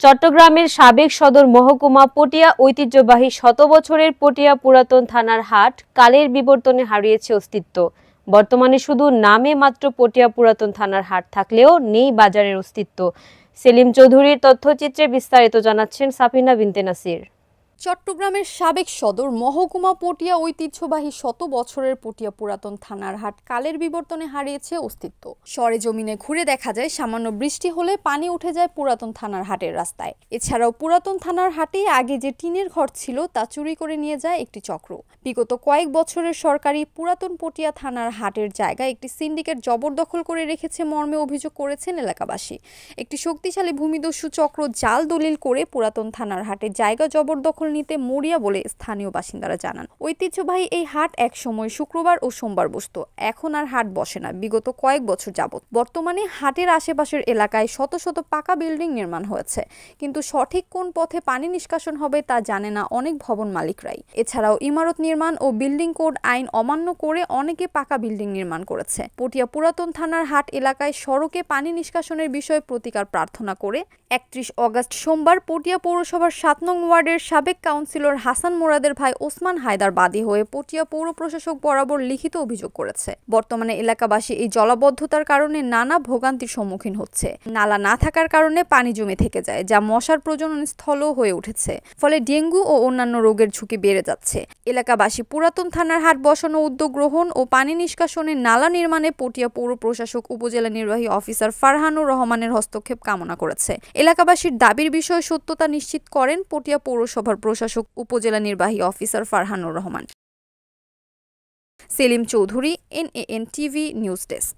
চট্টগ্রামের সাবেক সদর মহকুমা পটিয়া ঐতিহ্যবাহী শত বছরের পটিয়া পুরাতন থানার হাট কালের বিবর্তনে হারিয়েছে অস্তিত্ব। বর্তমানে শুধু নামে মাত্র পটিয়া পুরাতন থানার হাট থাকলেও নেই বাজারের অস্তিত্ব। সেলিম চৌধুরীর তথ্যচিত্রে বিস্তারিত জানাচ্ছেন সাফিনা বিনতে নাসির। চট্টগ্রামের সাবেক সদর মহকুমা পটিয়া ঐতিহ্যবাহী শত বছরের পটিয়া পুরাতন থানার হাট কালের বিবর্তনে হারিয়েছে অস্তিত্ব। সরেজমিনে ঘুরে দেখা যায় সামান্য বৃষ্টি হলে পানি উঠে যায় পুরাতন থানার হাটের রাস্তায়। এছাড়াও পুরাতন থানার হাটে আগে যে টিনের ঘর ছিল তা চুরি করে নিয়ে যায় একটি চক্র। বিগত কয়েক বছরের সরকারি পুরাতন পটিয়া থানার হাটের জায়গায় একটি সিন্ডিকেট জবরদখল করে রেখেছে মর্মে অভিযোগ করেছেন এলাকাবাসী। একটি শক্তিশালী ভূমিদস্যু চক্র জাল দলিল করে পুরাতন থানার হাটের জায়গা জবরদখল নিতে মরিয়া বলে স্থানীয় বাসিন্দারা জানান। ঐতিহ্যবাহী এই হাট এক সময় শুক্রবার ও সোমবার বসতো, এখন আর হাট বসে না বিগত কয়েক বছর যাবত। বর্তমানে হাটের আশেপাশের এলাকায় শত শত পাকা বিল্ডিং নির্মাণ হয়েছে, কিন্তু সঠিক কোন পথে পানি নিষ্কাশন হবে তা জানে না অনেক ভবন মালিকরাই। এছাড়াও ইমারত নির্মাণ ও বিল্ডিং কোড আইন অমান্য করে অনেকে পাকা বিল্ডিং নির্মাণ করেছে। পটিয়া পুরাতন থানার হাট এলাকায় সড়কে পানি নিষ্কাশনের বিষয়ে প্রতিকার প্রার্থনা করে 31 অগস্ট সোমবার পটিয়া পৌরসভার 7 নং ওয়ার্ডের সাবেক কাউন্সিলর হাসান মোরাদের ভাই ওসমান হায়দার বাদী হয়ে পটিয়া পৌর প্রশাসক বরাবর লিখিত অভিযোগ করেছে। বর্তমানে এলাকাবাসী এই জলাবদ্ধতার কারণে নানা ভোগান্তির সম্মুখীন হচ্ছে। নালা না থাকার কারণে পানি জমে থেকে যায়, যা মশার প্রজনন স্থলও হয়ে উঠেছে। ফলে ডেঙ্গু ও অন্যান্য রোগের ঝুঁকি বেড়ে যাচ্ছে। এলাকাবাসী পুরাতন থানার হাট বসানো উদ্যোগ গ্রহণ ও পানি নিষ্কাশনে নালা নির্মাণে পটিয়া পৌর প্রশাসক উপজেলা নির্বাহী অফিসার ফারহানুর রহমানের হস্তক্ষেপ কামনা করেছে। এলাকাবাসীর দাবির বিষয়ে সত্যতা নিশ্চিত করেন পটিয়া পৌরসভার প্রশাসক উপজেলা নির্বাহী officer Farhanur Rahman. Selim Chowdhury, NAN TV news desk.